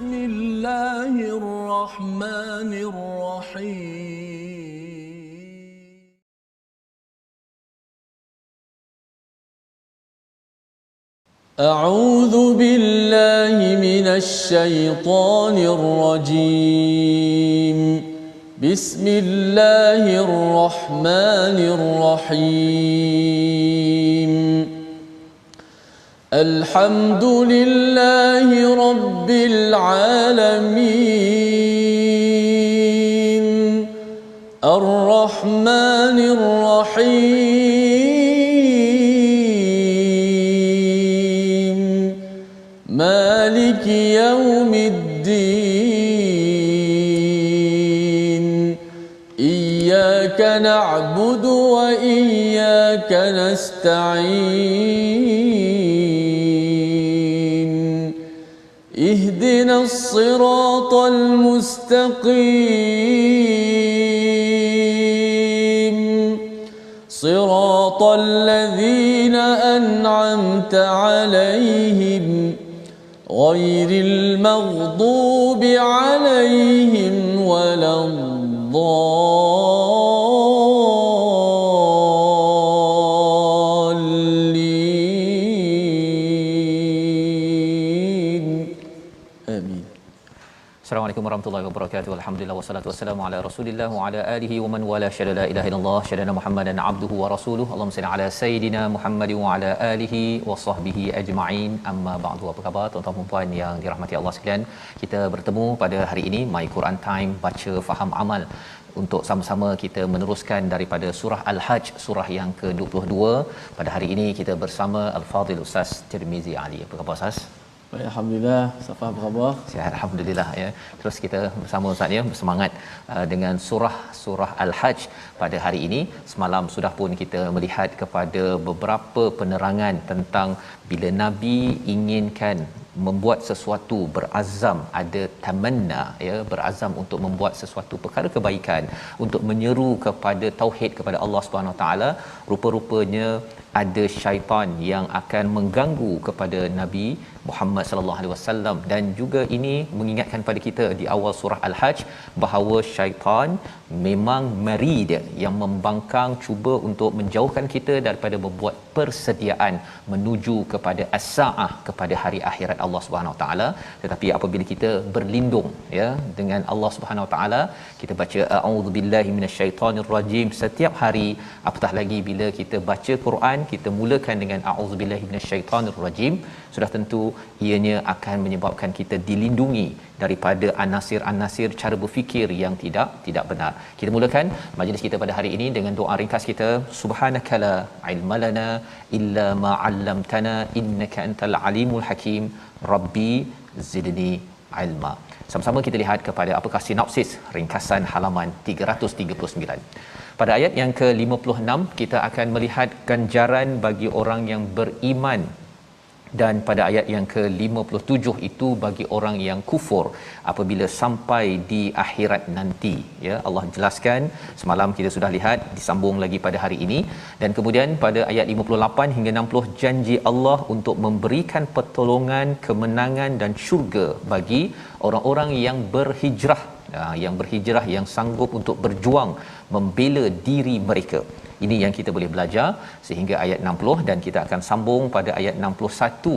بسم الله الرحمن الرحيم أعوذ بالله من الشيطان الرجيم بسم الله الرحمن الرحيم الحمد لله رب العالمين الرحمن الرحيم مالك يوم الدين إياك نعبد وإياك نستعين اهدنا الصراط المستقيم صراط الذين أنعمت عليهم غير المغضوب عليهم ولا الضالين آمين. Assalamualaikum warahmatullahi wabarakatuh. Alhamdulillah wassalatu wassalamu ala Rasulillah wa ala alihi wa man wala syada la ilaha illallah syadana Muhammadan abduhu wa rasuluhu. Allahumma salli ala sayidina Muhammad wa ala alihi wa sahbihi ajma'in. Amma ba'du. Apa khabar tuan-tuan dan puan yang dirahmati Allah sekalian? Kita bertemu pada hari ini My Quran Time, baca faham amal, untuk sama-sama kita meneruskan daripada surah Al-Hajj, surah yang ke-22. Pada hari ini kita bersama Al-Fadhil Ustaz Tirmizi Ali. Apa khabar Ustaz? Baik, alhamdulillah. Safa apa khabar? Sihat, alhamdulillah ya. Terus kita bersama Ustaz ya, bersemangat dengan surah Al-Hajj pada hari ini. Semalam sudah pun kita melihat kepada beberapa penerangan tentang bila Nabi inginkan membuat sesuatu, berazam, ada tamanna ya, berazam untuk membuat sesuatu perkara kebaikan, untuk menyeru kepada tauhid kepada Allah Subhanahu Wa Taala, rupa-rupanya ada syaitan yang akan mengganggu kepada Nabi Muhammad sallallahu alaihi wasallam. Dan juga ini mengingatkan pada kita di awal surah Al-Hajj bahawa syaitan memang marid, yang membangkang, cuba untuk menjauhkan kita daripada membuat persediaan menuju kepada as-saah, kepada hari akhirat Allah Subhanahu Wa Taala. Tetapi apabila kita berlindung ya dengan Allah Subhanahu Wa Taala, kita baca a'udzubillahi minasyaitonirrajim setiap hari, apatah lagi bila kita baca Quran kita mulakan dengan a'udzubillahi minasyaitonirrajim, sudah tentu ianya akan menyebabkan kita dilindungi daripada anasir-anasir cara berfikir yang tidak benar. Kita mulakan majlis kita pada hari ini dengan doa ringkas kita. Subhanakala ilmalana illa ma 'allamtana innaka antal alimul hakim rabbi zidni ilma. Sama-sama kita lihat kepada apakah sinopsis ringkasan halaman 339. Pada ayat yang ke-56 kita akan melihat ganjaran bagi orang yang beriman, dan pada ayat yang ke-57 itu bagi orang yang kufur apabila sampai di akhirat nanti ya. Allah jelaskan, semalam kita sudah lihat, disambung lagi pada hari ini. Dan kemudian pada ayat 58 hingga 60 janji Allah untuk memberikan pertolongan, kemenangan dan syurga bagi orang-orang yang berhijrah, yang sanggup untuk berjuang membela diri mereka. Ini yang kita boleh belajar sehingga ayat 60, dan kita akan sambung pada ayat 61,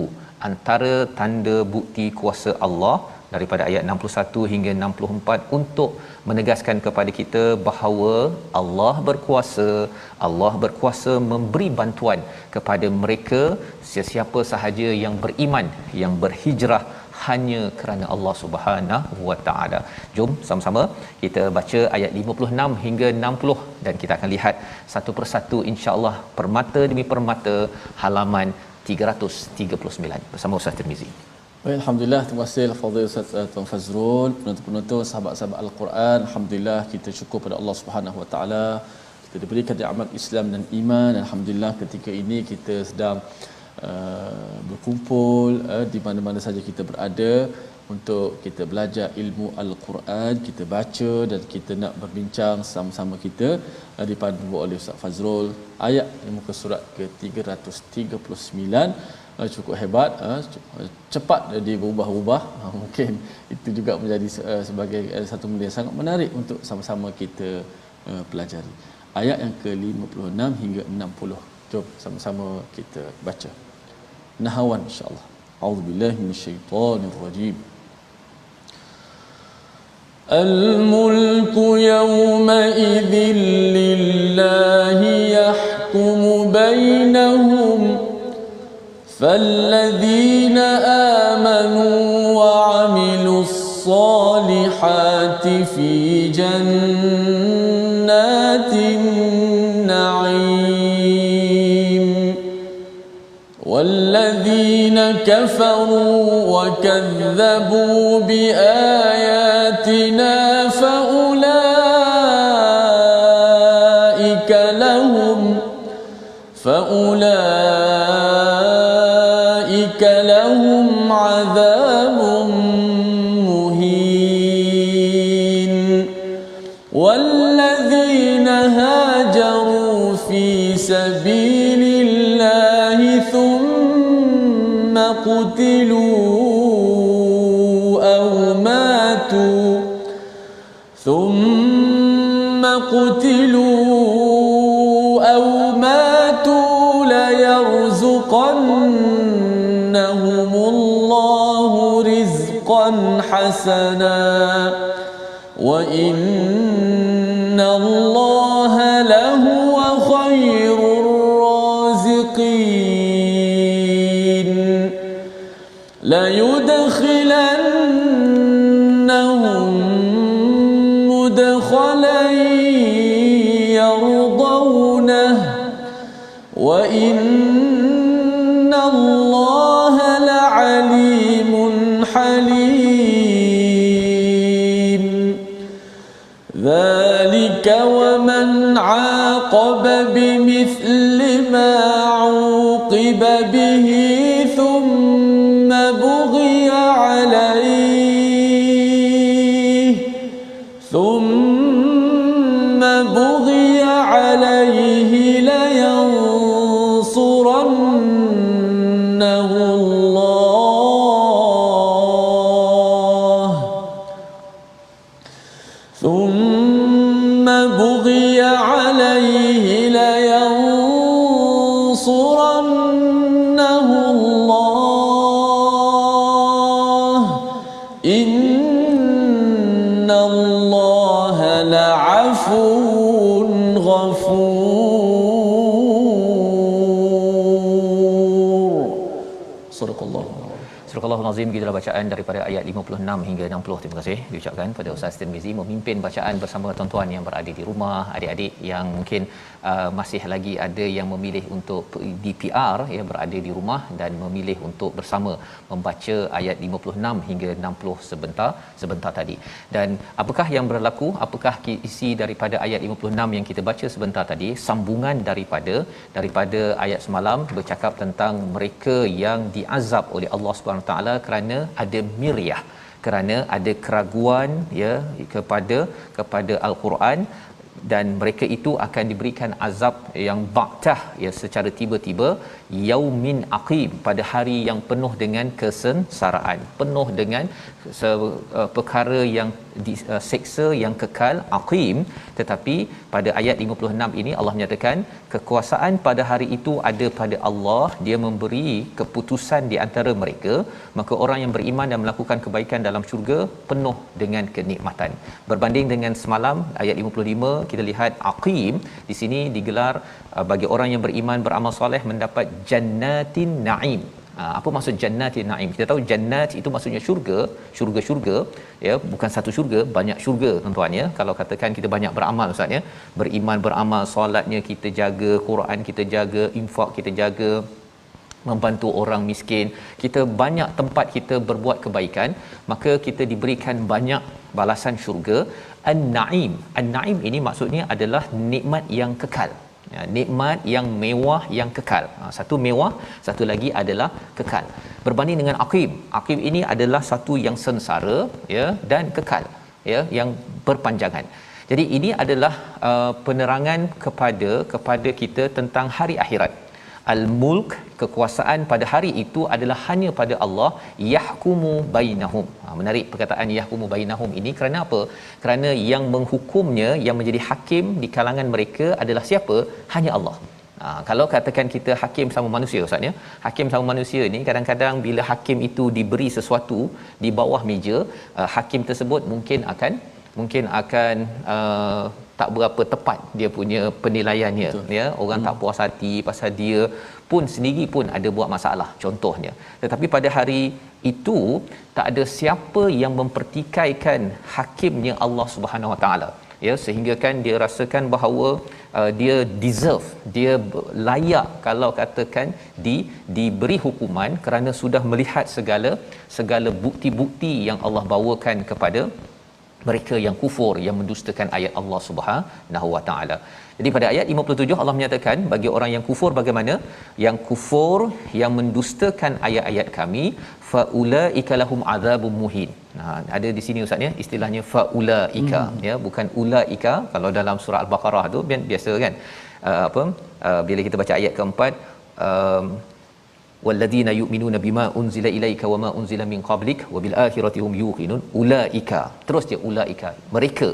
antara tanda bukti kuasa Allah daripada ayat 61 hingga 64 untuk menegaskan kepada kita bahawa Allah berkuasa memberi bantuan kepada mereka sesiapa sahaja yang beriman, yang berhijrah hanya kerana Allah Subhanahu Wa Taala. Jom sama-sama kita baca ayat 56 hingga 60, dan kita akan lihat satu persatu insya-Allah, permata demi permata, halaman 339 bersama Ustaz Tirmizi. Baik, alhamdulillah. Terima kasih Fadil Ustaz Tuan Fazrul, penonton-penonton, sahabat-sahabat Al-Quran. Alhamdulillah kita syukur pada Allah Subhanahu Wa Taala, kita diberikan nikmat Islam dan iman. Alhamdulillah ketika ini kita sedang berkumpul di mana-mana saja kita berada untuk kita belajar ilmu Al-Quran, kita baca dan kita nak berbincang sama-sama kita dipandu oleh Ustaz Fazrul ayat muka surat ke-339 cukup hebat, cepat dia berubah-ubah. Mungkin itu juga menjadi sebagai satu benda yang sangat menarik untuk sama-sama kita pelajari. Ayat yang ke-56 hingga 60. Jom sama-sama kita baca. Nahawan insya-Allah. A'udzubillahi minasyaitonirrajim. Al-mulku yawma idzin lillahi yahkumu bainahum falladzina amanu wa 'amilus salihati fi jannatin na'im walladzina kafaru wa kadzabu bi ayatina فأولئك لهم عذاب مهين والذين هاجروا في سبيل الله ثم قتلوا أو ماتوا ليرزقنهم الله رزقا حسنا وإن الله لهو خير الرازقين ليدخلنهم مدخلا يرضونه وإن الله لعليم حليم ذلك ومن عاقب بمثل ما عوقب به ثم بغي عليه لينصرنه الله ثم بغي عليه لينصرنه الله إن الله لعفو غفور. صدق الله. Surah Al-Azim, gitulah bacaan daripada ayat 56 hingga 60. Terima kasih diucapkan pada Ustaz Tirmizi memimpin bacaan bersama tuan-tuan yang berada di rumah, adik-adik yang mungkin masih lagi ada yang memilih untuk di PR ya, berada di rumah dan memilih untuk bersama membaca ayat 56 hingga 60 sebentar tadi. Dan apakah yang berlaku, apakah isi daripada ayat 56 yang kita baca sebentar tadi? Sambungan daripada ayat semalam bercakap tentang mereka yang diazab oleh Allah Subhanahu Taala kerana ada miryah, kerana ada keraguan ya kepada al-Quran, dan mereka itu akan diberikan azab yang baktah ya, secara tiba-tiba, yaumin aqim, pada hari yang penuh dengan kesengsaraan, penuh dengan perkara yang seksa yang kekal, aqim. Tetapi pada ayat 56 ini Allah menyatakan kekuasaan pada hari itu ada pada Allah, dia memberi keputusan di antara mereka, maka orang yang beriman dan melakukan kebaikan dalam syurga penuh dengan kenikmatan. Berbanding dengan semalam ayat 55, kita lihat aqim di sini digelar bagi orang yang beriman beramal soleh mendapat jannatin naim. Apa maksud jannatin naim? Kita tahu jannat itu maksudnya syurga ya, bukan satu syurga, banyak syurga tuan-tuan ya. Kalau katakan kita banyak beramal ustaz ya, beriman beramal, solatnya kita jaga, Quran kita jaga, infak kita jaga, membantu orang miskin, kita banyak tempat kita berbuat kebaikan, maka kita diberikan banyak balasan syurga. An-naim, an-naim ini maksudnya adalah nikmat yang kekal ya, nikmat yang mewah yang kekal. Satu mewah, satu lagi adalah kekal. Berbanding dengan aqim, aqim ini adalah satu yang sengsara ya dan kekal ya, yang berpanjangan. Jadi ini adalah penerangan kepada kita tentang hari akhirat. al-mulk, kekuasaan pada hari itu adalah hanya pada Allah, yahkumu bainahum. Menarik perkataan yahkumu bainahum ini, kerana apa? Kerana yang menghukumnya, yang menjadi hakim di kalangan mereka adalah siapa? Hanya Allah. Kalau katakan kita hakim sama manusia, Ustaz ya, hakim sama manusia ni kadang-kadang bila hakim itu diberi sesuatu di bawah meja, hakim tersebut mungkin akan tak berapa tepat dia punya penilaiannya. Betul. Ya, orang tak puas hati pasal dia pun sendiri pun ada buat masalah contohnya. Tetapi pada hari itu tak ada siapa yang mempertikaikan hakimnya Allah Subhanahu Wa Taala, ya, sehingga kan dia rasakan bahawa dia deserve, dia layak kalau katakan diberi hukuman kerana sudah melihat segala bukti-bukti yang Allah bawakan kepada mereka yang kufur, yang mendustakan ayat Allah Subhanahu Wa Taala. Jadi pada ayat 57 Allah menyatakan bagi orang yang kufur bagaimana? Yang kufur, yang mendustakan ayat-ayat kami, faulaika lahum adzabun muhin. Ada di sini Ustaz ya, istilahnya faulaika, ya, bukan ulaika. Kalau dalam surah Al-Baqarah tu biasa kan, bila kita baca ayat keempat, walladzina yu'minuna bima unzila ilaika wama unzila min qablik wabil akhirati hum yuqinun ulaika, terus dia ulaika, mereka.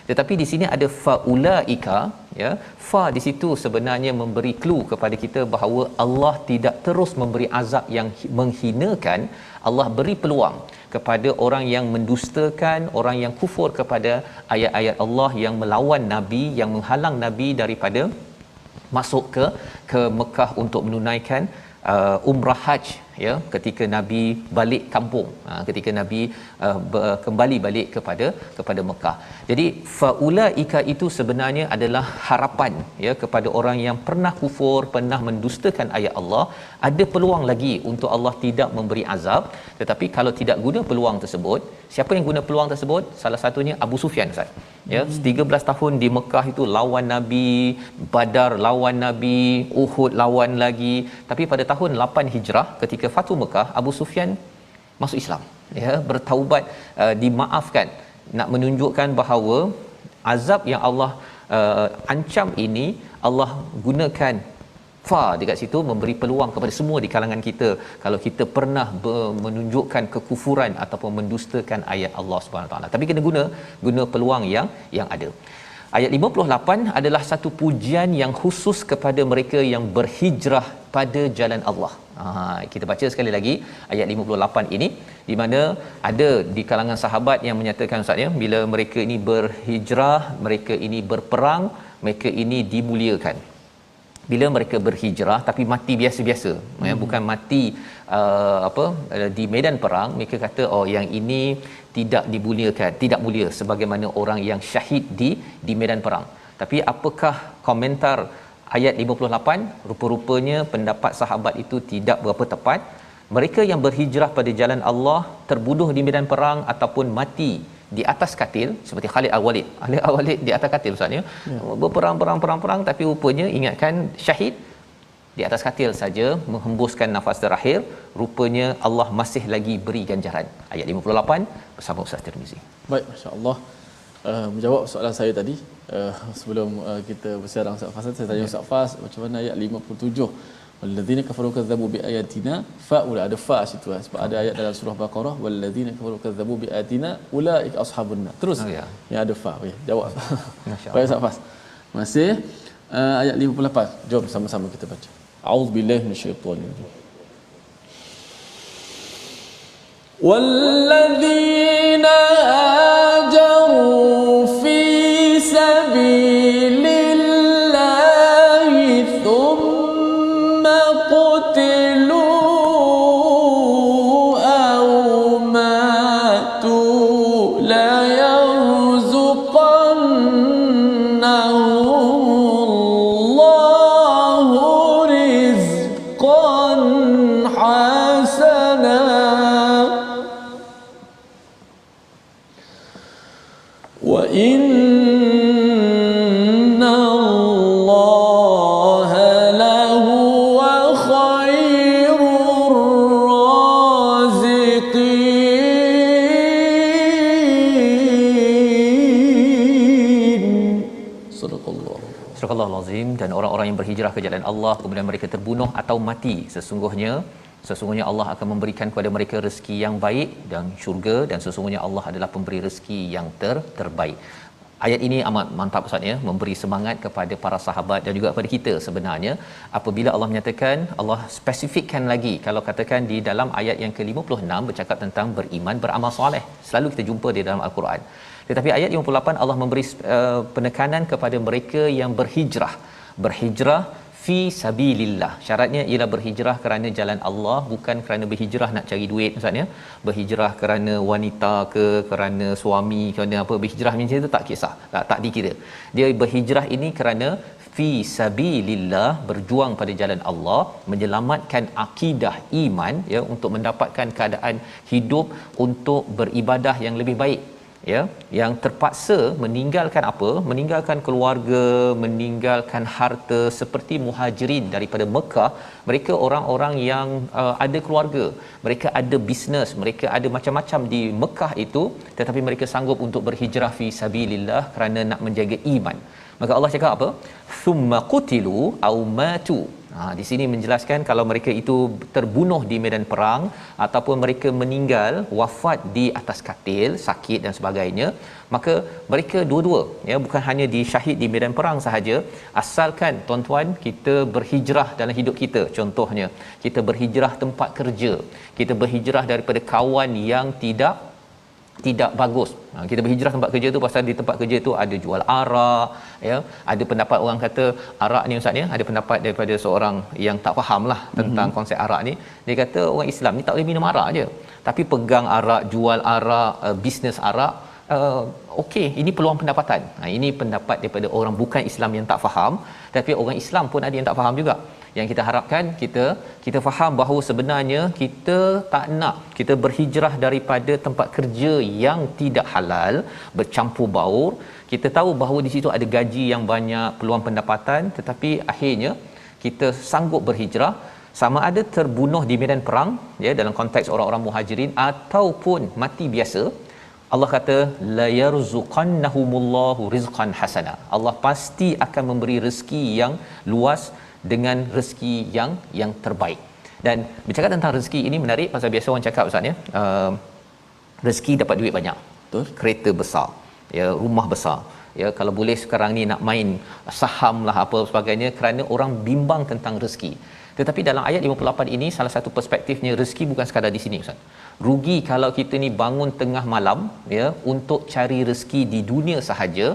Tetapi di sini ada faulaika, ya, fa di situ sebenarnya memberi clue kepada kita bahawa Allah tidak terus memberi azab yang menghinakan. Allah beri peluang kepada orang yang mendustakan, orang yang kufur kepada ayat-ayat Allah, yang melawan nabi, yang menghalang nabi daripada masuk ke Mekah untuk menunaikan umrah haj, ya, ketika nabi balik kampung, ketika nabi kembali balik kepada Mekah. Jadi faulaika itu sebenarnya adalah harapan, ya, kepada orang yang pernah kufur, pernah mendustakan ayat Allah, ada peluang lagi untuk Allah tidak memberi azab. Tetapi kalau tidak guna peluang tersebut, siapa yang guna peluang tersebut? Salah satunya Abu Sufyan, Ustaz. Ya, 13 tahun di Mekah itu lawan Nabi, Badar lawan Nabi, Uhud lawan lagi. Tapi pada tahun 8 Hijrah ketika Fathu Mekah, Abu Sufyan masuk Islam, ya, bertaubat, dimaafkan, nak menunjukkan bahawa azab yang Allah ancam ini Allah gunakan fa dekat situ, memberi peluang kepada semua di kalangan kita kalau kita pernah menunjukkan kekufuran ataupun mendustakan ayat Allah Subhanahu taala. Tapi kena guna peluang yang ada. Ayat 58 adalah satu pujian yang khusus kepada mereka yang berhijrah pada jalan Allah. Kita baca sekali lagi ayat 58 ini, di mana ada di kalangan sahabat yang menyatakan, Ustaz ya, bila mereka ini berhijrah, mereka ini berperang, mereka ini dimuliakan. Bila mereka berhijrah tapi mati biasa-biasa, ya, bukan mati di medan perang, mereka kata oh yang ini tidak dimuliakan, tidak mulia sebagaimana orang yang syahid di medan perang. Tapi apakah komentar ayat 58? Rupa-rupanya pendapat sahabat itu tidak berapa tepat. Mereka yang berhijrah pada jalan Allah terbunuh di medan perang ataupun mati di atas katil, seperti Khalid Al-Walid di atas katil, Ustaz ya. Berperang tapi rupanya ingatkan syahid di atas katil saja, menghembuskan nafas terakhir. Rupanya Allah masih lagi beri ganjaran. Ayat 58 bersama Ustaz Tirmizi. Baik, masya-Allah. Menjawab soalan saya tadi, sebelum kita bersiarang Ustaz Fas, saya tanya Ustaz Fas macam mana ayat 57, walladzina kafaru kadzabu biayatina faula, ada fa situ, sebab ada ayat dalam surah Baqarah walladzina kafaru kadzabu biayatina ulaika ashabun nar, terus yang ada fa. Okey, jawab. Masya-Allah. Baik Ustaz Fas. Masih ayat 58, jom sama-sama kita baca. A'udzubillahi minasyaitonir rajim. Walladzina hajaru fi sabilillahi thumma qutilu aw matu la yarzuqannahumullahu rizqan hasana dan orang-orang yang berhijrah ke jalan Allah kemudian mereka terbunuh atau mati, sesungguhnya Allah akan memberikan kepada mereka rezeki yang baik dan syurga, dan sesungguhnya Allah adalah pemberi rezeki yang terbaik. Ayat ini amat mantap Ustaz ya, memberi semangat kepada para sahabat dan juga kepada kita sebenarnya apabila Allah menyatakan, Allah spesifikkan lagi kalau katakan di dalam ayat yang ke-56 bercakap tentang beriman beramal soleh. Selalu kita jumpa di dalam Al-Quran. Tetapi ayat 58 Allah memberi penekanan kepada mereka yang berhijrah fi sabilillah. Syaratnya ialah berhijrah kerana jalan Allah, bukan kerana berhijrah nak cari duit Ustaz ya. Berhijrah kerana wanita ke, kerana suami, kerana apa, berhijrah macam itu tak kisah. Tak dikira. Dia berhijrah ini kerana fi sabilillah, berjuang pada jalan Allah, menyelamatkan akidah iman ya, untuk mendapatkan keadaan hidup untuk beribadah yang lebih baik. Ya, yang terpaksa meninggalkan apa? Meninggalkan keluarga, meninggalkan harta, seperti muhajirin daripada Mekah. Mereka orang-orang yang ada keluarga, mereka ada bisnes, mereka ada macam-macam di Mekah itu, tetapi mereka sanggup untuk berhijrah fi sabilillah kerana nak menjaga iman. Maka Allah cakap apa? Thumma qutilu aw matu. Di sini menjelaskan kalau mereka itu terbunuh di medan perang ataupun mereka meninggal, wafat di atas katil, sakit dan sebagainya, maka mereka dua-dua ya, bukan hanya disyahid di medan perang sahaja, asalkan tuan-tuan kita berhijrah dalam hidup kita. Contohnya, kita berhijrah tempat kerja, kita berhijrah daripada kawan yang tidak bagus. Kita berhijrah tempat kerja tu pasal di tempat kerja tu ada jual arak ya. Ada pendapat orang kata arak ni Ustaz ya, ada pendapat daripada seorang yang tak fahamlah tentang konsep arak ni. Dia kata orang Islam ni tak boleh minum arak je, tapi pegang arak, jual arak, bisnes arak, okey, ini peluang pendapatan. Ini pendapat daripada orang bukan Islam yang tak faham, tapi orang Islam pun ada yang tak faham juga. Yang kita harapkan kita faham bahawa sebenarnya kita tak nak kita berhijrah daripada tempat kerja yang tidak halal, bercampur baur. Kita tahu bahawa di situ ada gaji yang banyak, peluang pendapatan, tetapi akhirnya kita sanggup berhijrah, sama ada terbunuh di medan perang ya, dalam konteks orang-orang muhajirin, ataupun mati biasa. Allah kata la yarzuqannahumullahu rizqan hasana. Allah pasti akan memberi rezeki yang luas dengan rezeki yang terbaik. Dan bercakap tentang rezeki ini menarik pasal biasa orang cakap Ustaz ya, rezeki dapat duit banyak, betul, kereta besar ya, rumah besar ya, kalau boleh sekarang ni nak main saham lah apa sebagainya, kerana orang bimbang tentang rezeki. Tetapi dalam ayat 58 ini salah satu perspektifnya, rezeki bukan sekadar di sini Ustaz. Rugi kalau kita ni bangun tengah malam ya untuk cari rezeki di dunia sahaja.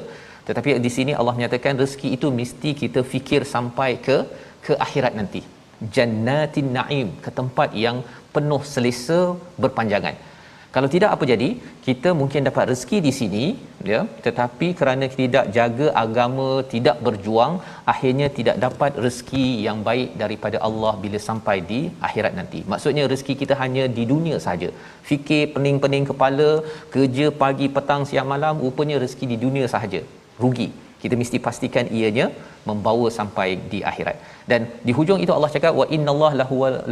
Tetapi di sini Allah menyatakan rezeki itu mesti kita fikir sampai ke akhirat nanti. Jannatin Naim, ke tempat yang penuh selesa berpanjangan. Kalau tidak apa jadi? Kita mungkin dapat rezeki di sini ya, tetapi kerana tidak jaga agama, tidak berjuang, akhirnya tidak dapat rezeki yang baik daripada Allah bila sampai di akhirat nanti. Maksudnya rezeki kita hanya di dunia saja. Fikir pening-pening kepala, kerja pagi, petang, siang, malam, rupanya rezeki di dunia sahaja. Rugi. Kita mesti pastikan ianya membawa sampai di akhirat. Dan di hujung itu Allah cakap wa innallaha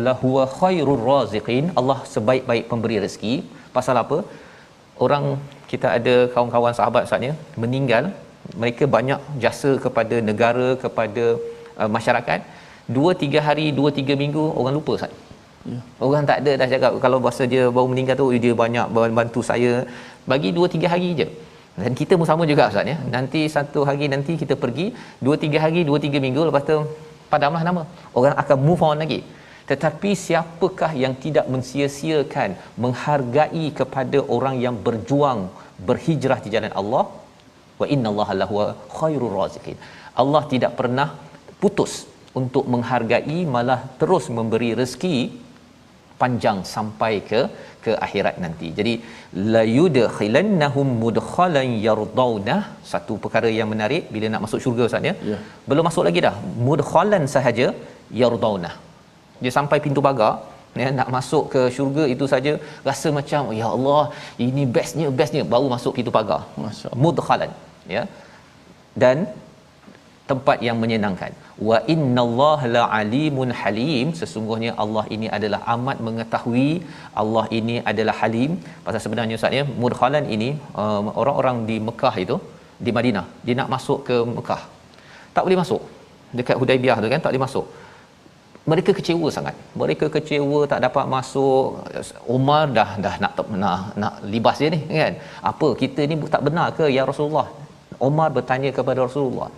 lahuwa khairur raziqin. Allah sebaik-baik pemberi rezeki. Pasal apa? Orang kita ada kawan-kawan sahabat Ustaznya meninggal, mereka banyak jasa kepada negara, kepada masyarakat. 2-3 hari, 2-3 minggu orang lupa Ustaz. Ya. Orang tak ada dah cakap kalau bahasa dia baru meninggal tu dia banyak bantu saya. Bagi 2-3 hari je. Dan kita pun sama juga Ustaz ya. Nanti satu hari nanti kita pergi 2-3 hari, 2-3 minggu, lepas tu padamlah nama. Orang akan move on lagi. Tetapi siapakah yang tidak mensia-siakan menghargai kepada orang yang berjuang berhijrah di jalan Allah? Wa innallaha lahuwa khairur raziqin. Allah tidak pernah putus untuk menghargai, malah terus memberi rezeki panjang sampai ke akhirat nanti. Jadi la yudkhilannahum mudkhalan yardawna. Satu perkara yang menarik bila nak masuk syurga Ustaz ya. Yeah. Belum masuk lagi dah. Mudkhalan sahaja yardawna. Dia sampai pintu pagar ya, nak masuk ke syurga itu saja rasa macam ya Allah, ini bestnya baru masuk pintu pagar. Masya-Allah. Mudkhalan ya. Dan tempat yang menyenangkan. Wa innallaha la'alimun halim. Sesungguhnya Allah ini adalah amat mengetahui, Allah ini adalah halim. Pasal sebenarnya Ustaz ya, mudkhalan ini orang-orang di Mekah itu, di Madinah, dia nak masuk ke Mekah tak boleh masuk dekat Hudaibiyah tu kan, tak boleh masuk. Mereka kecewa sangat. Mereka kecewa tak dapat masuk. Umar dah nak libas dia ni kan. Apa kita ni tak benar ke ya Rasulullah? Umar bertanya kepada Rasulullah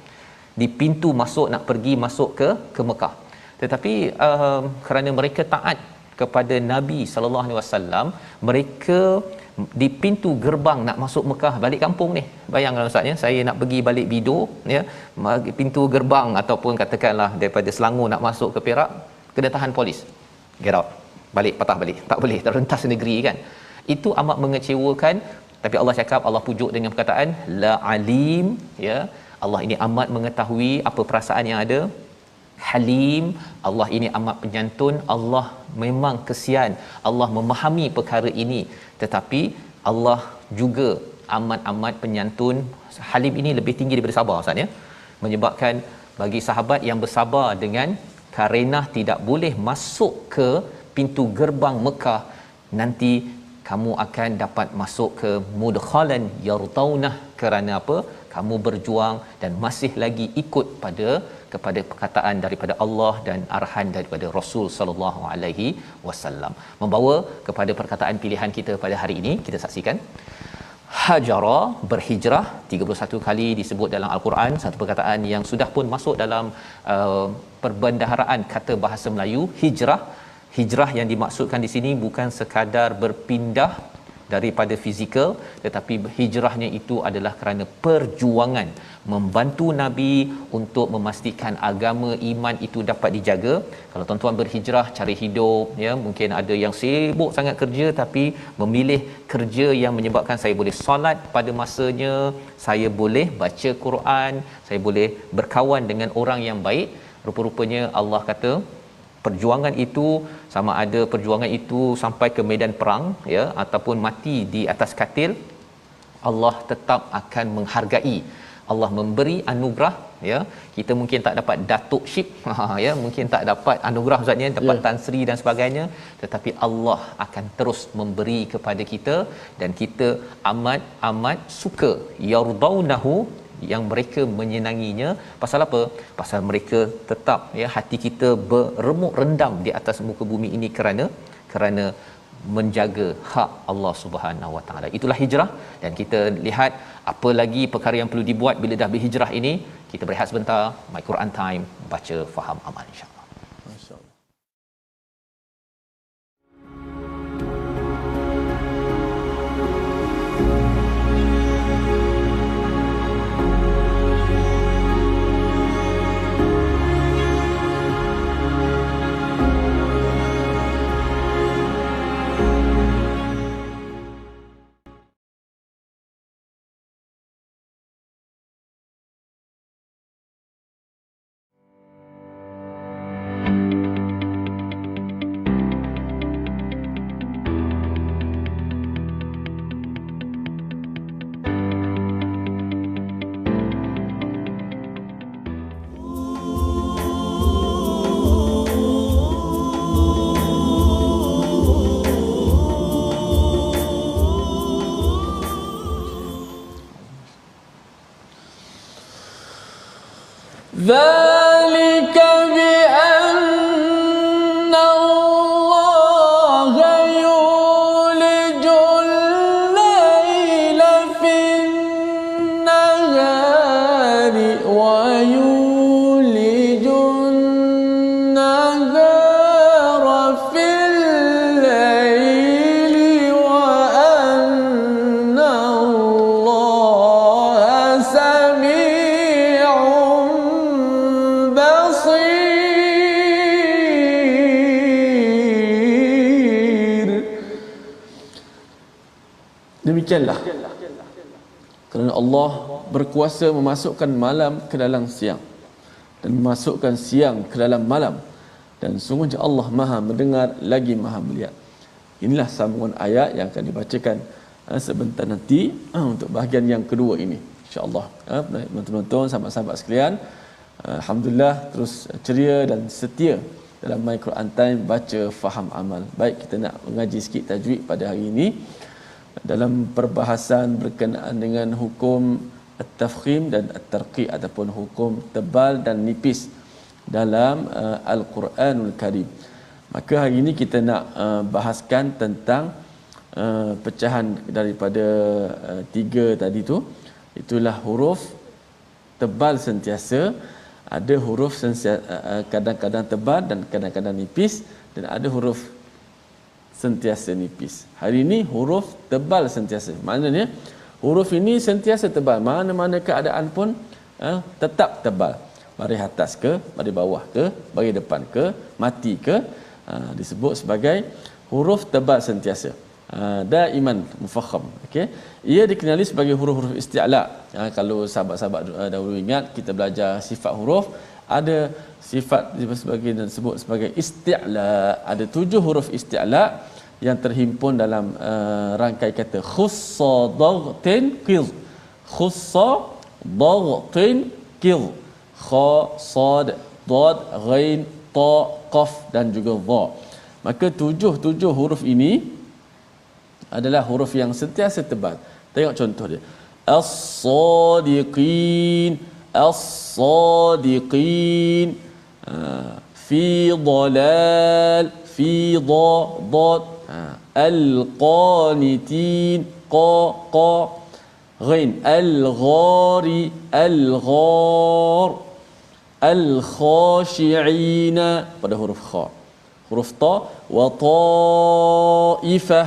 di pintu masuk nak pergi masuk ke Mekah. Tetapi kerana mereka taat kepada Nabi sallallahu alaihi wasallam, mereka di pintu gerbang nak masuk Mekah balik kampung ni. Bayangkan ustaz ya, saya nak pergi balik Bido ya, pintu gerbang ataupun katakanlah daripada Selangor nak masuk ke Perak, kena tahan polis. Get out. Balik, patah balik. Tak boleh, terrentas negeri kan. Itu amat mengecewakan. Tapi Allah cakap, Allah pujuk dengan perkataan la alim ya. Allah ini amat mengetahui apa perasaan yang ada. Halim, Allah ini amat penyantun, Allah memang kesian, Allah memahami perkara ini, tetapi Allah juga amat penyantun. Halim ini lebih tinggi daripada sabar Ustaz ya, menyebabkan bagi sahabat yang bersabar dengan Karenah tidak boleh masuk ke pintu gerbang Mekah, nanti kamu akan dapat masuk ke mudkhalan yardaunah. Kerana apa? Kamu berjuang dan masih lagi ikut kepada perkataan daripada Allah dan arahan daripada Rasul sallallahu alaihi wasallam. Membawa kepada perkataan pilihan kita pada hari ini, kita saksikan hajara, berhijrah, 31 kali disebut dalam al-Quran. Satu perkataan yang sudah pun masuk dalam perbendaharaan kata bahasa Melayu, hijrah. Hijrah yang dimaksudkan di sini bukan sekadar berpindah daripada fizikal, tetapi hijrahnya itu adalah kerana perjuangan membantu Nabi untuk memastikan agama iman itu dapat dijaga. Kalau tuan-tuan berhijrah cari hidup ya, mungkin ada yang sibuk sangat kerja tapi memilih kerja yang menyebabkan saya boleh solat pada masanya, saya boleh baca Quran, saya boleh berkawan dengan orang yang baik. Rupa-rupanya Allah kata perjuangan itu, sama ada perjuangan itu sampai ke medan perang ya, ataupun mati di atas katil, Allah tetap akan menghargai. Allah memberi anugerah ya. Kita mungkin tak dapat datukship ya, mungkin tak dapat anugerah ustaznya, dapat Tan Sri dan sebagainya, tetapi Allah akan terus memberi kepada kita dan kita amat suka yardaunahu, yang mereka menyenanginya. Pasal apa? Pasal mereka tetap ya, hati kita beremuk rendam di atas muka bumi ini kerana menjaga hak Allah Subhanahu Wa Taala. Itulah hijrah, dan kita lihat apa lagi perkara yang perlu dibuat bila dah berhijrah ini. Kita berehat sebentar. My Quran Time, baca faham amal insya-Allah. ذلك بأن الله يولج الليل في النهار ويولج النهار في الليل وأن الله سميع Demikianlah kerana Allah berkuasa memasukkan malam ke dalam siang dan memasukkan siang ke dalam malam, dan sungguhnya Allah Maha mendengar lagi Maha melihat. Inilah sambungan ayat yang akan dibacakan sebentar nanti untuk bahagian yang kedua ini, insya-Allah. Penonton, sahabat-sahabat sekalian, alhamdulillah terus ceria dan setia dalam My Quran Time, baca faham amal. Baik, kita nak mengaji sikit tajwid pada hari ini dalam perbahasan berkenaan dengan hukum at-tafkhim dan at-tarqiq ataupun hukum tebal dan nipis. dalam Al-Quranul Karim. Maka hari ini kita nak bahaskan tentang pecahan daripada tiga tadi tu. Itulah huruf tebal sentiasa, ada huruf kadang-kadang tebal dan kadang-kadang nipis, dan ada huruf sentiasa nipis. Hari ini huruf tebal sentiasa. Maknanya huruf ini sentiasa tebal, mana-mana keadaan pun tetap tebal. Baris atas ke, baris bawah ke, baris depan ke, mati ke, disebut sebagai huruf tebal sentiasa. Daiman mufakham. Okey, ia dikenali sebagai huruf-huruf isti'la. Kalau sahabat-sahabat dahulu ingat, kita belajar sifat huruf, ada sifat disebut sebagai isti'la. Ada 7 huruf isti'la yang terhimpun dalam rangkai kata khussa daghtin qid. Khussa daghtin qid. Kha, sad, dad, ghain, ta, qaf dan juga dha. Maka 7 huruf ini adalah huruf yang sentiasa tebal. Tengok contoh dia. As-sadiqin, as-sadiqin. Fi dhalal, fi dad. Al-qanitin, qa. Ghain. Al-ghari, al-ghar. Al-khashi'ina pada huruf kha. Huruf ta wa ta'ifah.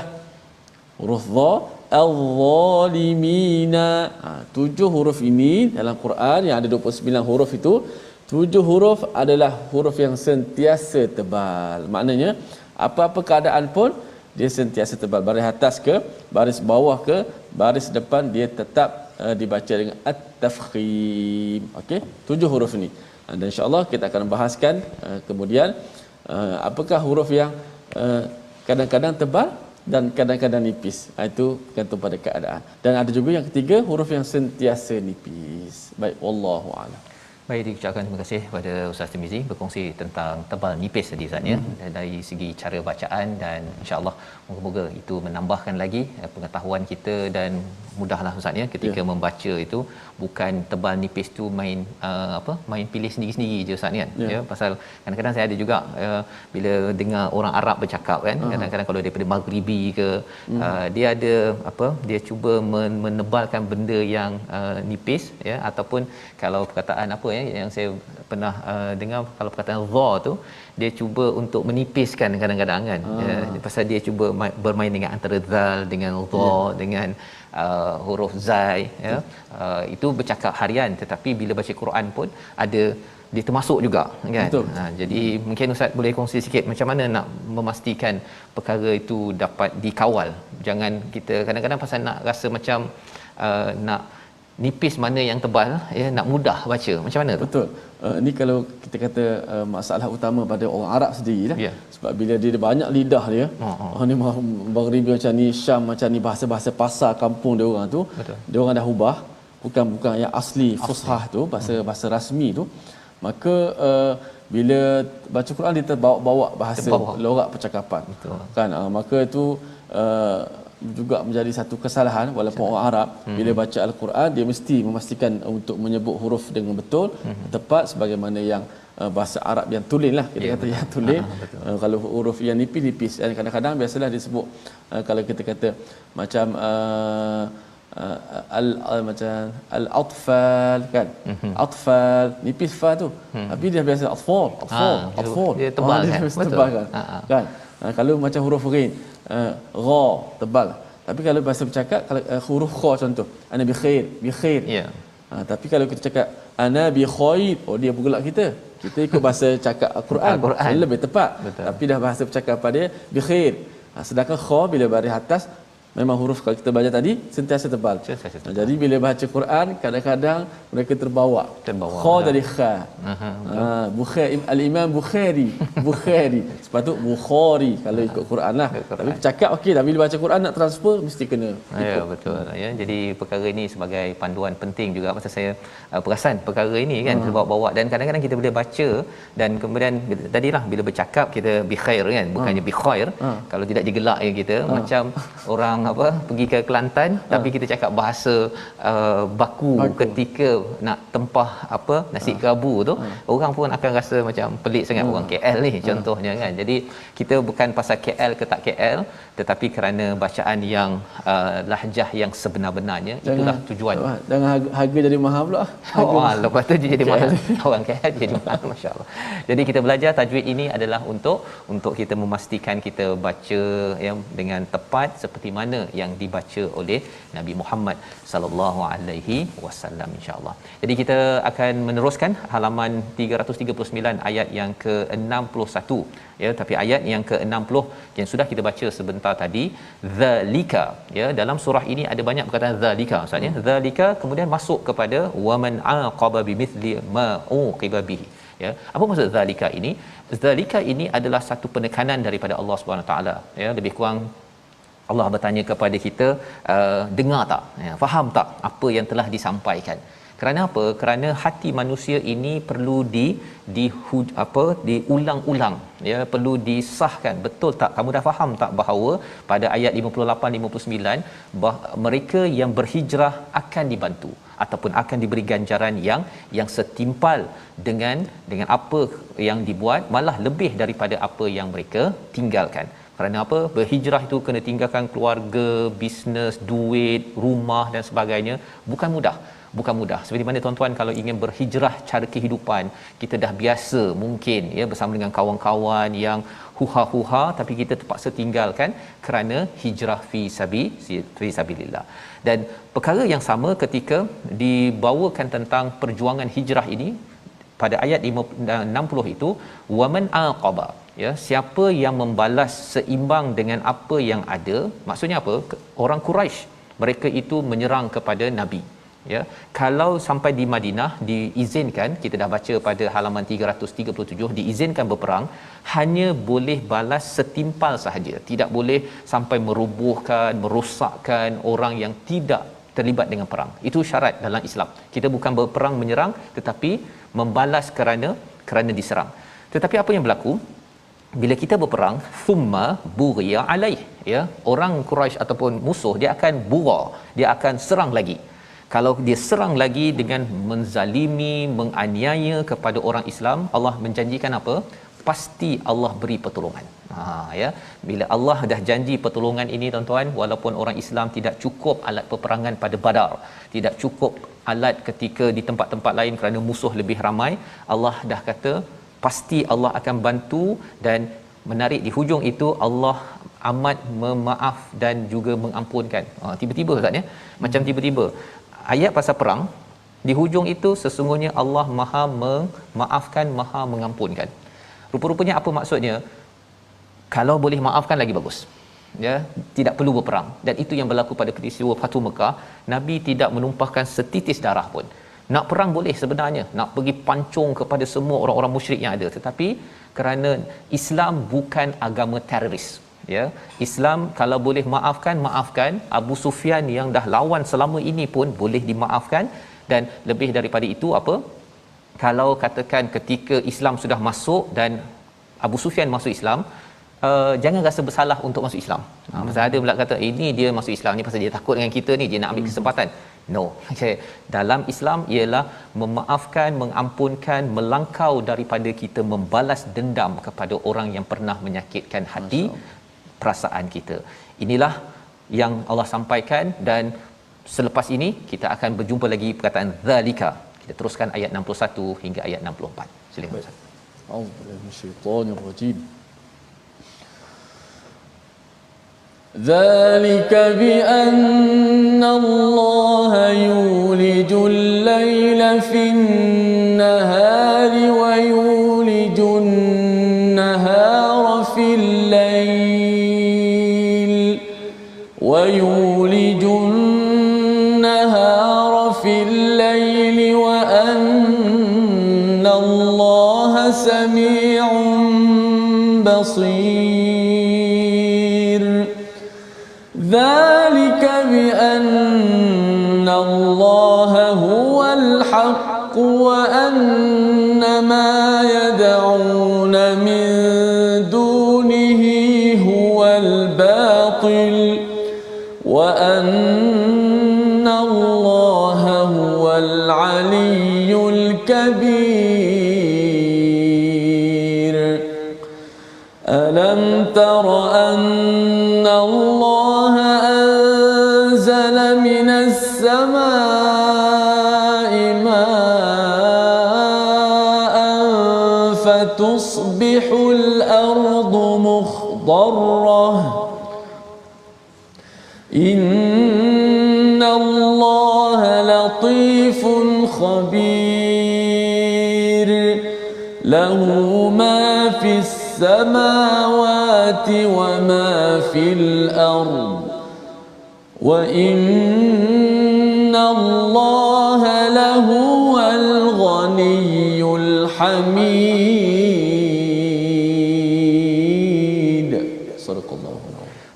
Huruf dha al-zalimina. 7 huruf ini dalam Quran yang ada 29 huruf itu, 7 huruf adalah huruf yang sentiasa tebal. Maknanya apa-apa keadaan pun dia sentiasa tebal. Baris atas ke, baris bawah ke, baris depan, dia tetap dibaca dengan at-tafkhim. Okey, 7 huruf ini. Dan insya-Allah kita akan bahaskan kemudian apakah huruf yang kadang-kadang tebal dan kadang-kadang nipis. Itu gantung pada keadaan. Dan ada juga yang ketiga, huruf yang sentiasa nipis. Baik, wallahu a'lam. Baik, diucapkan terima kasih kepada Ustaz Tirmizi berkongsi tentang tebal nipis tadi Ustaz ya, dari segi cara bacaan, dan insya-Allah moga-moga itu menambahkan lagi pengetahuan kita dan mudahlah Ustaz ya ketika membaca itu, bukan tebal nipis tu main main pilih sendiri-sendiri je Ustaz kan. Ya, pasal kadang-kadang saya ada juga bila dengar orang Arab bercakap kan, kadang-kadang kalau daripada Maghribi ke dia ada dia cuba menebalkan benda yang nipis ya, ataupun kalau perkataan yang saya pernah dengar, kalau perkataan dha tu dia cuba untuk menipiskan kadang-kadang kan, pasal dia cuba bermain dengan antara zal dengan dha dengan huruf zai ya. Itu bercakap harian, tetapi bila baca Quran pun ada dia termasuk juga kan. Jadi mungkin Ustaz boleh kongsi sikit macam mana nak memastikan perkara itu dapat dikawal. Jangan kita kadang-kadang pasal nak rasa macam nak nipis mana yang tebal ya, nak mudah baca, macam mana tu? Betul. Ni kalau kita kata masalah utama pada orang Arab sendirilah. Sebab bila dia banyak lidah dia, ni Maghribi macam ni, Syam macam ni, bahasa-bahasa pasar kampung dia orang tu, dia orang dah ubah, bukan yang asli fushah tu, bahasa rasmi tu. Maka bila baca Quran dia terbawa bahasa lorak percakapan. Kan? Maka itu juga menjadi satu kesalahan walaupun orang Arab bila baca Al-Quran dia mesti memastikan untuk menyebut huruf dengan betul, tepat sebagaimana yang bahasa Arab yang tulen lah, kita kata yang tulen. Kalau huruf yang nipis-nipis, dan kadang-kadang biasalah disebut kalau kita kata macam macam al-atfal kan, atfal nipis fa tu, tapi dia biasa atfal dia tebal kan, betul kan. Kalau macam huruf ghain, gha tebal, tapi kalau bahasa bercakap, kalau huruf kha contoh, ana bi khair tapi kalau kita cakap ana bi khair, dia bergelak kita ikut bahasa cakap Al-Quran. Lebih tepat. Tapi dah bahasa bercakap dia bi khair. Sedangkan kha bila baris atas memang huruf kalau kita baca tadi sentiasa tebal. Jadi bila baca Quran kadang-kadang mereka terbawa. Kha dari kha. Bukhari, al-Imam Bukhari. Sepatut Bukhari kalau ikut Quran lah. Tapi cakap okey, tapi bila baca Quran nak transfer mesti kena ikut. Ya, betul ya. Jadi perkara ini sebagai panduan penting juga, pasal saya perasan perkara ini kan terbawa-bawa, dan kadang-kadang kita boleh baca dan kemudian tadilah bila bercakap kita bi khair kan, bukannya bi khair. Kalau tidak digelak ya kita macam orang apa pergi ke Kelantan tapi kita cakap bahasa baku ketika nak tempah apa nasi kerabu tu, orang pun akan rasa macam pelik sangat orang KL ni contohnya kan. Jadi kita bukan pasal KL ke tak KL, tetapi kerana bacaan yang lahjah yang sebenar-benarnya, itulah tujuan. Dengan harga jadi mahal pula. Lepas tu dia jadi mahal. Orang KL jadi mahal, masya-Allah. Jadi kita belajar tajwid ini adalah untuk kita memastikan kita baca yang dengan tepat seperti mana yang dibaca oleh Nabi Muhammad sallallahu alaihi wasallam, insya-Allah. Jadi kita akan meneruskan halaman 339 ayat yang ke-61 ya, tapi ayat yang ke-60 yang sudah kita baca sebentar tadi, zalika ya. Dalam surah ini ada banyak perkataan zalika, maksudnya zalika kemudian masuk kepada waman aqaba bimithli ma uqiba bihi ya. Apa maksud zalika ini? Zalika ini adalah satu penekanan daripada Allah Subhanahu Wa Taala ya. Lebih kurang Allah bertanya kepada kita, dengar tak ya, faham tak apa yang telah disampaikan. Kerana apa? Kerana hati manusia ini perlu diulang-ulang ya, perlu disahkan. Betul tak, kamu dah faham tak bahawa pada ayat 58 59 mereka yang berhijrah akan dibantu ataupun akan diberi ganjaran yang setimpal dengan apa yang dibuat, malah lebih daripada apa yang mereka tinggalkan. Kerana apa? Berhijrah itu kena tinggalkan keluarga, bisnes, duit, rumah dan sebagainya. Bukan mudah. Seperti mana tuan-tuan kalau ingin berhijrah cara kehidupan, kita dah biasa mungkin ya bersama dengan kawan-kawan yang huha-huha, tapi kita terpaksa tinggalkan kerana hijrah fi sabilillah. Dan perkara yang sama ketika dibawakan tentang perjuangan hijrah ini pada ayat 60 itu, waman aqaba ya, siapa yang membalas seimbang dengan apa yang ada. Maksudnya apa? Orang Quraisy mereka itu menyerang kepada Nabi ya. Kalau sampai di Madinah diizinkan, kita dah baca pada halaman 337, diizinkan berperang, hanya boleh balas setimpal sahaja, tidak boleh sampai merobohkan, merosakkan orang yang tidak terlibat dengan perang. Itu syarat dalam Islam. Kita bukan berperang menyerang, tetapi membalas kerana diserang. Tetapi apa yang berlaku bila kita berperang, thumma bughiya alaih ya, orang Quraisy ataupun musuh dia akan bugha, dia akan serang lagi. Kalau dia serang lagi dengan menzalimi, menganiaya kepada orang Islam, Allah menjanjikan apa? Pasti Allah beri pertolongan. Ya. Bila Allah dah janji pertolongan ini tuan-tuan, walaupun orang Islam tidak cukup alat peperangan pada Badar, tidak cukup alat ketika di tempat-tempat lain kerana musuh lebih ramai, Allah dah kata pasti Allah akan bantu. Dan menarik di hujung itu, Allah amat memaaf dan juga mengampunkan. Tiba-tiba Ustaz ya, macam tiba-tiba ayat pasal perang, di hujung itu sesungguhnya Allah Maha memaafkan, Maha mengampunkan. Rupa-rupanya apa maksudnya? Kalau boleh maafkan lagi bagus. Ya, tidak perlu berperang. Dan itu yang berlaku pada peristiwa Fathu Mekah. Nabi tidak menumpahkan setitis darah pun. Nak perang boleh sebenarnya, nak pergi pancung kepada semua orang-orang musyrik yang ada, tetapi kerana Islam bukan agama teroris. Ya, Islam kalau boleh maafkan. Abu Sufyan yang dah lawan selama ini pun boleh dimaafkan. Dan lebih daripada itu apa? Kalau katakan ketika Islam sudah masuk dan Abu Sufyan masuk Islam, jangan rasa bersalah untuk masuk Islam. Pasal ada pula kata ini dia masuk Islam ni pasal dia takut dengan kita ni, dia nak ambil kesempatan. No. Okay. Dalam Islam ialah memaafkan, mengampunkan, melangkau daripada kita membalas dendam kepada orang yang pernah menyakitkan hati, perasaan kita. Inilah yang Allah sampaikan. Dan selepas ini kita akan berjumpa lagi perkataan zalika. Kita teruskan ayat 61 hingga ayat 64. Silakan Ustaz. Auzubillahi ذلك بأن الله يولج الليل في النهار ويولج النهار في الليل وأن الله سميع بصير ذلك بأن الله هو الحق وأن ما يدعون من دونه هو الباطل ألم تر أن الله أنزل من السماء ماء فتصبح الأرض مخضرة إن الله لطيف خبير له ما في السماوات وما في الأرض وإن الله لهو الغني الحميد. صدق الله.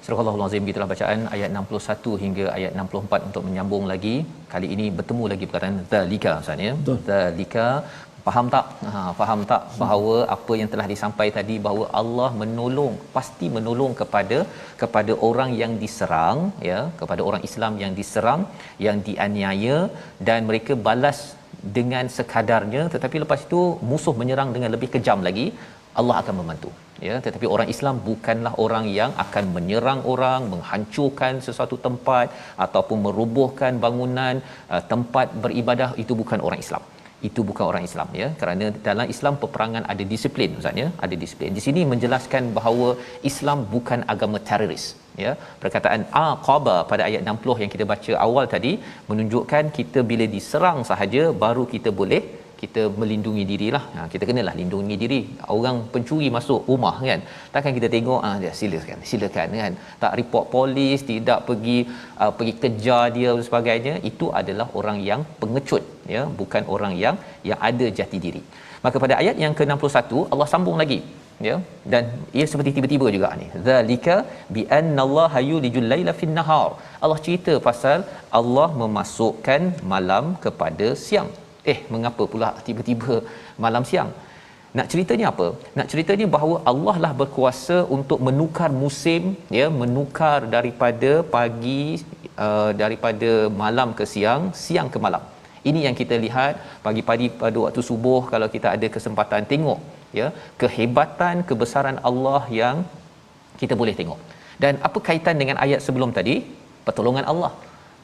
Surah Al-Azim, gitulah bacaan ayat 61 hingga ayat 64 untuk menyambung lagi. Kali ini bertemu lagi perkataan zalika Ustaz ya. Zalika, faham tak? Faham tak bahawa apa yang telah disampaikan tadi, bahawa Allah menolong, pasti menolong kepada orang yang diserang ya, kepada orang Islam yang diserang, yang dianiaya, dan mereka balas dengan sekadarnya. Tetapi lepas itu musuh menyerang dengan lebih kejam lagi, Allah akan membantu ya. Tetapi orang Islam bukanlah orang yang akan menyerang orang, menghancurkan sesuatu tempat ataupun merobohkan bangunan tempat beribadah. Itu bukan orang Islam, itu bukan orang Islam ya. Kerana dalam Islam peperangan ada disiplin Ustaz ya, ada disiplin. Di sini menjelaskan bahawa Islam bukan agama teroris ya. Perkataan aqaba pada ayat 60 yang kita baca awal tadi menunjukkan kita bila diserang sahaja baru kita melindungi dirilah. Kita kenalah lindungi diri. Orang pencuri masuk rumah kan, takkan kita tengok dia silakan kan, tak report polis, tidak pergi kejar dia dan sebagainya. Itu adalah orang yang pengecut ya, bukan orang yang ada jati diri. Maka pada ayat yang ke-61 Allah sambung lagi ya, dan ia seperti tiba-tiba juga ni, zalika bi annallaha yulijul laila fin nahar. Allah cerita pasal Allah memasukkan malam kepada siang. Mengapa pula tiba-tiba malam siang? Nak ceritanya apa? Nak ceritanya bahawa Allah lah berkuasa untuk menukar musim ya, menukar daripada pagi, daripada malam ke siang, siang ke malam. Ini yang kita lihat pagi-pagi pada waktu subuh, kalau kita ada kesempatan tengok ya, kehebatan kebesaran Allah yang kita boleh tengok. Dan apa kaitan dengan ayat sebelum tadi? Pertolongan Allah.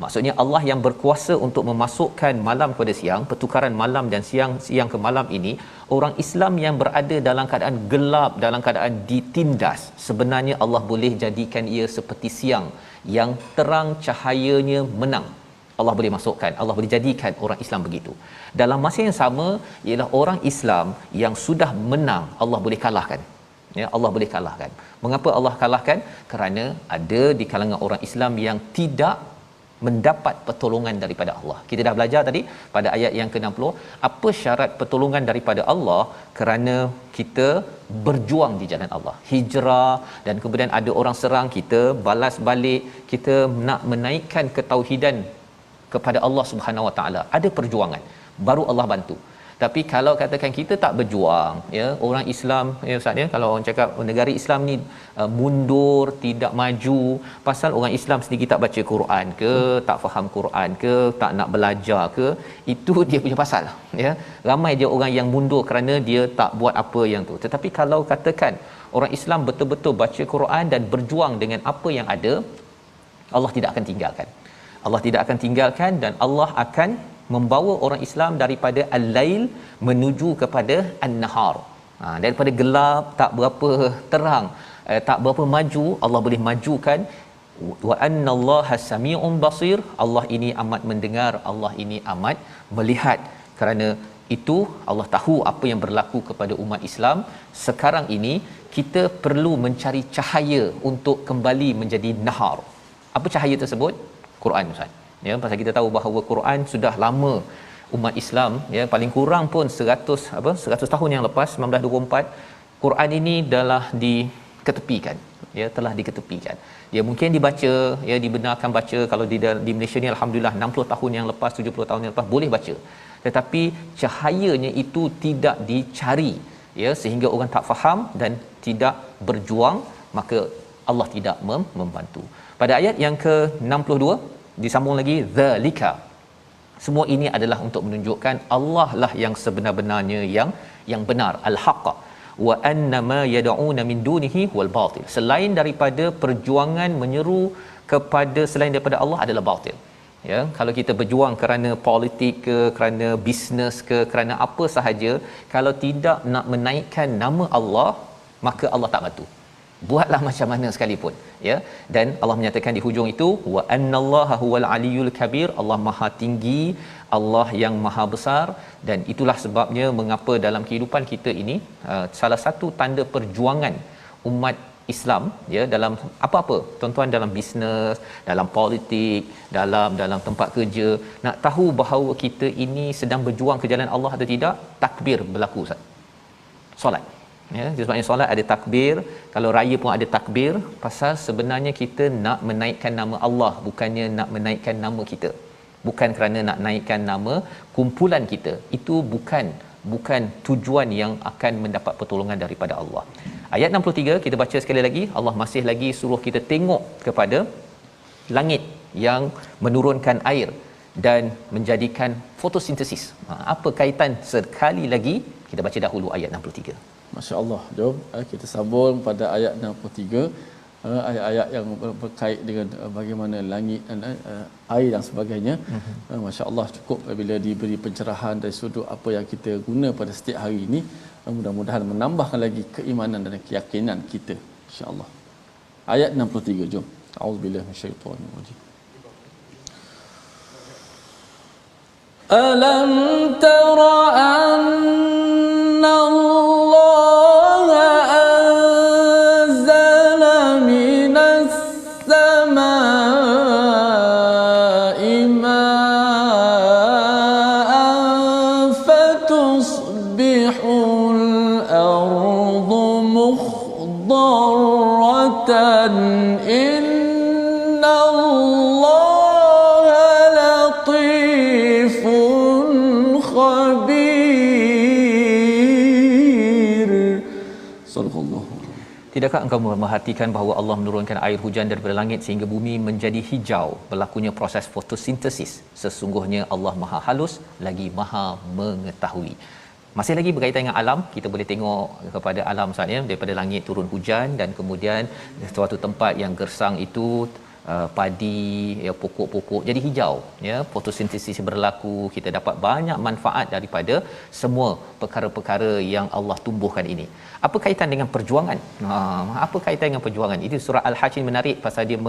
Maksudnya Allah yang berkuasa untuk memasukkan malam kepada siang, pertukaran malam dan siang ke malam ini. Orang Islam yang berada dalam keadaan gelap, dalam keadaan ditindas, sebenarnya Allah boleh jadikan ia seperti siang yang terang, cahayanya menang. Allah boleh masukkan, Allah boleh jadikan orang Islam begitu. Dalam masa yang sama ialah orang Islam yang sudah menang, Allah boleh kalahkan ya, Allah boleh kalahkan. Mengapa Allah kalahkan? Kerana ada di kalangan orang Islam yang tidak mendapat pertolongan daripada Allah. Kita dah belajar tadi pada ayat yang ke-60 apa syarat pertolongan daripada Allah. Kerana kita berjuang di jalan Allah, hijrah, dan kemudian ada orang serang, kita balas balik, kita nak menaikkan ketauhidan kepada Allah Subhanahu Wa Taala. Ada perjuangan baru Allah bantu. Tapi kalau katakan kita tak berjuang ya, orang Islam ya Ustaz ya, kalau orang cakap negara Islam ni mundur, tidak maju pasal orang Islam sendiri tak baca Quran ke, tak faham Quran ke, tak nak belajar ke, itu dia punya pasal ya. Ramai je orang yang mundur kerana dia tak buat apa yang tu. Tetapi kalau katakan orang Islam betul-betul baca Quran dan berjuang dengan apa yang ada, Allah tidak akan tinggalkan. Allah tidak akan tinggalkan, dan Allah akan membawa orang Islam daripada al-lail menuju kepada an-nahar. Daripada gelap, tak berapa terang, tak berapa maju, Allah boleh majukan. Wa annallaha sami'un basir. Allah ini amat mendengar, Allah ini amat melihat. Kerana itu Allah tahu apa yang berlaku kepada umat Islam sekarang ini. Kita perlu mencari cahaya untuk kembali menjadi nahar. Apa cahaya tersebut? Quran Ustaz. Ya, pasal kita tahu bahawa Quran sudah lama umat Islam ya, paling kurang pun 100 tahun yang lepas, 1924 Quran ini adalah diketepikan ya, telah diketepikan. Dia mungkin dibaca ya, dibenarkan baca kalau di Malaysia ni alhamdulillah 60 tahun yang lepas, 70 tahun yang lepas boleh baca. Tetapi cahayanya itu tidak dicari ya, sehingga orang tak faham dan tidak berjuang, maka Allah tidak membantu. Pada ayat yang ke-62 disambung lagi zalika. Semua ini adalah untuk menunjukkan Allah lah yang sebenar-benarnya yang benar, al-haq. wa annama yad'una min dunihi wal batil. Selain daripada perjuangan menyeru kepada selain daripada Allah adalah batil. Ya, kalau kita berjuang kerana politik ke, kerana bisnes ke, kerana apa sahaja, kalau tidak nak menaikkan nama Allah, maka Allah tak bantu. Buatlah macam mana sekalipun, ya. Dan Allah menyatakan di hujung itu, wa annallaha huwal aliyyul kabir, Allah maha tinggi, Allah yang maha besar. Dan itulah sebabnya mengapa dalam kehidupan kita ini salah satu tanda perjuangan umat Islam, ya, dalam apa-apa, tuan-tuan, dalam bisnes, dalam politik, dalam tempat kerja, nak tahu bahawa kita ini sedang berjuang ke jalan Allah atau tidak, takbir berlaku, Ustaz. Solat, ya, sebabnya solat ada takbir, kalau raya pun ada takbir, pasal sebenarnya kita nak menaikkan nama Allah, bukannya nak menaikkan nama kita, bukan kerana nak naikkan nama kumpulan kita. Itu bukan tujuan yang akan mendapat pertolongan daripada Allah. Ayat 63 kita baca sekali lagi. Allah masih lagi suruh kita tengok kepada langit yang menurunkan air dan menjadikan fotosintesis. Apa kaitan? Sekali lagi kita baca dahulu ayat 63. Masya-Allah. Jom kita sambung pada ayat 63. Ayat-ayat yang berkait dengan bagaimana langit dan air dan sebagainya. Masya-Allah, cukup bila diberi pencerahan dari sudut apa yang kita guna pada setiap hari ini. Mudah-mudahan menambahkan lagi keimanan dan keyakinan kita, insya-Allah. Ayat 63, jom. A'udzubillahi minasyaitonir rajim. Alam tara anna Allah anzala minas samaa'i ma'an fatusbihul ardu mukhdarratan inna Allaha latifun khabir. Sallallahu. Tidakkah engkau memerhatikan bahawa Allah menurunkan air hujan daripada langit sehingga bumi menjadi hijau? Berlakunya proses fotosintesis. Sesungguhnya Allah Maha Halus lagi Maha Mengetahui. Masih lagi berkaitan dengan alam, kita boleh tengok kepada alam saatnya, daripada langit turun hujan dan kemudian suatu tempat yang gersang itu padi, ya, pokok-pokok jadi hijau, ya, fotosintesis berlaku, kita dapat banyak manfaat daripada semua perkara-perkara yang Allah tumbuhkan ini. Apa kaitan dengan perjuangan? Apa kaitan dengan perjuangan? Itu surah Al-Hajj ini menarik pasal dia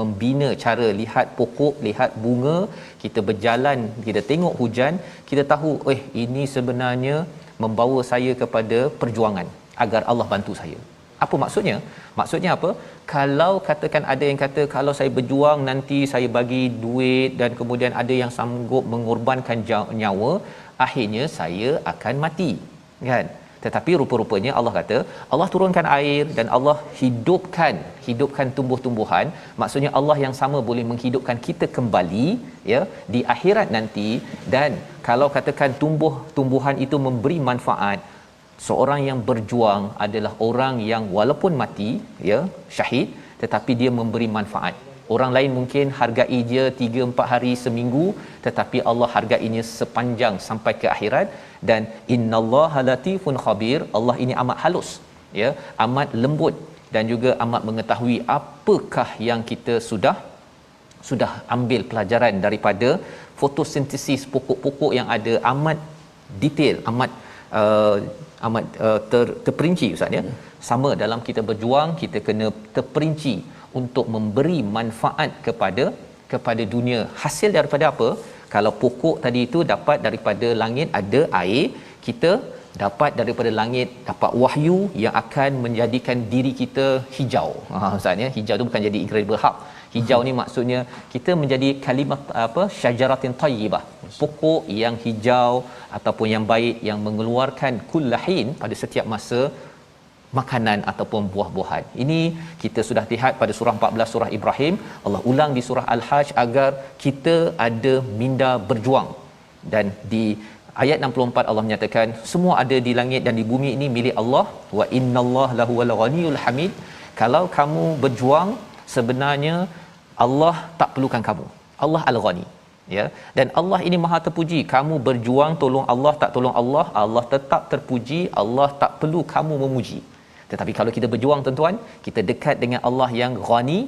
membina cara lihat pokok, lihat bunga, kita berjalan, kita tengok hujan, kita tahu ini sebenarnya membawa saya kepada perjuangan agar Allah bantu saya. Apa maksudnya? Maksudnya apa? Kalau katakan ada yang kata kalau saya berjuang nanti saya bagi duit dan kemudian ada yang sanggup mengorbankan nyawa, akhirnya saya akan mati, kan? Tetapi rupa-rupanya Allah kata Allah turunkan air dan Allah hidupkan tumbuh-tumbuhan. Maksudnya Allah yang sama boleh menghidupkan kita kembali, ya, di akhirat nanti. Dan kalau katakan tumbuhan itu memberi manfaat, seorang yang berjuang adalah orang yang walaupun mati, ya, syahid, tetapi dia memberi manfaat. Orang lain mungkin hargai dia 3-4 hari, seminggu, tetapi Allah hargainya sepanjang sampai ke akhirat. Dan innallaha latifun khabir, Allah ini amat halus, ya, amat lembut dan juga amat mengetahui apakah yang kita sudah ambil pelajaran daripada fotosintesis pokok-pokok yang ada, amat detail, amat terperinci, Ustaz, ya. Sama dalam kita berjuang, kita kena terperinci untuk memberi manfaat kepada dunia. Hasil daripada apa? Kalau pokok tadi itu dapat daripada langit, ada air, kita dapat daripada langit, dapat wahyu yang akan menjadikan diri kita hijau. Ustaz, ya, hijau tu bukan jadi Incredible Hulk. Hijau ni maksudnya kita menjadi kalimat syajaratin tayyibah, pokok yang hijau ataupun yang baik, yang mengeluarkan kullahin pada setiap masa makanan ataupun buah-buahan. Ini kita sudah lihat pada surah 14 surah Ibrahim, Allah ulang di surah Al-Hajj agar kita ada minda berjuang. Dan di ayat 64 Allah menyatakan semua ada di langit dan di bumi ini milik Allah, wa innallaha lahuwal ghaniyul hamid. Kalau kamu berjuang, sebenarnya Allah tak perlukan kamu. Allah Al-Ghani. ya. Dan Allah ini Maha terpuji. Kamu berjuang tolong Allah, tak tolong Allah, Allah tetap terpuji, Allah tak perlu kamu memuji. Tetapi kalau kita berjuang tuan-tuan, kita dekat dengan Allah yang Ghani,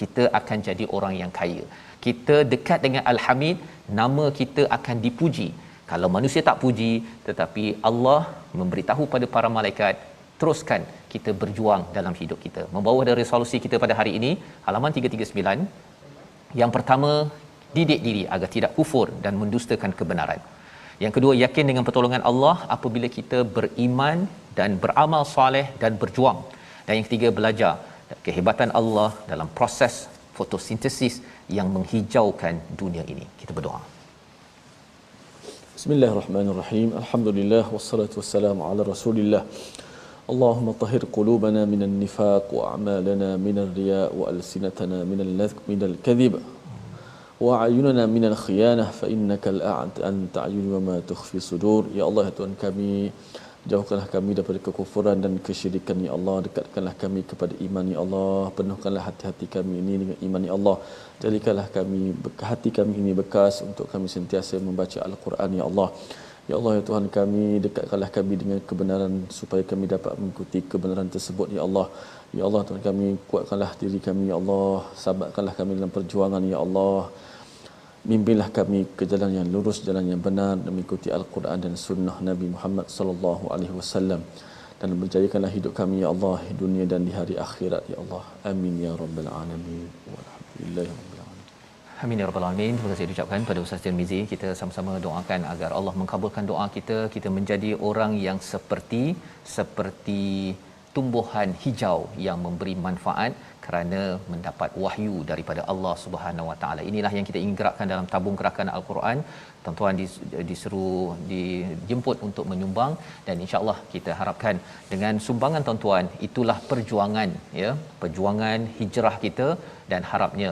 kita akan jadi orang yang kaya. Kita dekat dengan Al-Hamid, nama kita akan dipuji. Kalau manusia tak puji, tetapi Allah memberitahu pada para malaikat, teruskan kita berjuang dalam hidup kita. Membawa dari resolusi kita pada hari ini, halaman 339. Yang pertama, didik diri agar tidak kufur dan mendustakan kebenaran. Yang kedua, yakin dengan pertolongan Allah apabila kita beriman dan beramal soleh dan berjuang. Dan yang ketiga, belajar kehebatan Allah dalam proses fotosintesis yang menghijaukan dunia ini. Kita berdoa. Bismillahirrahmanirrahim. Alhamdulillah wassalatu wassalamu ala Rasulillah. Allahumma tahhir qulubana minan nifaq wa a'malana minal riya' wa alsinatana minal kadhib wa a'yunana minal khiyanah fa innaka anta a'yun wa ma tukhfi sudur. Ya Allah, ya Tuhan kami, jauhkanlah kami daripada kekufuran dan kesyirikan, ya Allah. Dekatkanlah kami kepada iman, ya Allah. Penuhkanlah hati-hati kami ini dengan iman, ya Allah. Jadikanlah hati kami ini bekas untuk kami sentiasa membaca Al-Quran, ya Allah. Ya Allah, ya Tuhan kami, dekatkanlah kami dengan kebenaran supaya kami dapat mengikuti kebenaran tersebut, ya Allah. Ya Allah, Tuhan kami, kuatkanlah diri kami, ya Allah. Sabarkanlah kami dalam perjuangan, ya Allah. Bimbinglah kami ke jalan yang lurus, jalan yang benar, dan mengikuti Al-Quran dan Sunnah Nabi Muhammad sallallahu alaihi wasallam, dan berjayakanlah hidup kami, ya Allah, di dunia dan di hari akhirat, ya Allah. Amin ya rabbal alamin. Walhamdulillahi rabbil alamin. Amin ya rabbal alamin. Terima kasih diucapkan pada Ustaz Tirmizi. Kita sama-sama doakan agar Allah mengabulkan doa kita, kita menjadi orang yang seperti tumbuhan hijau yang memberi manfaat kerana mendapat wahyu daripada Allah Subhanahu Wa Taala. Inilah yang kita ingin gerakkan dalam tabung gerakan Al-Quran. Tuan-tuan dijemput untuk menyumbang, dan insya-Allah kita harapkan dengan sumbangan tuan-tuan itulah perjuangan, ya, perjuangan hijrah kita, dan harapnya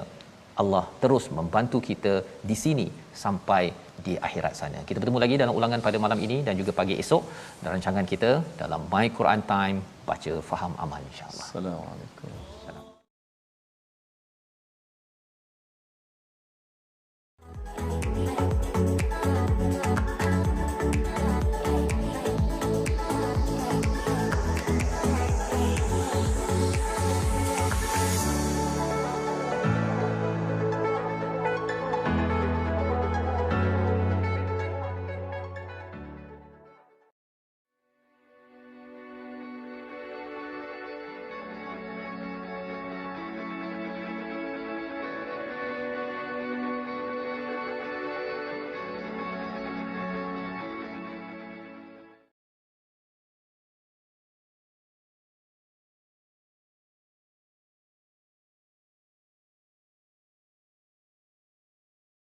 Allah terus membantu kita di sini sampai di akhirat sana. Kita bertemu lagi dalam ulangan pada malam ini dan juga pagi esok dan rancangan kita dalam My Quran Time, baca faham amal, insya-Allah. Assalamualaikum.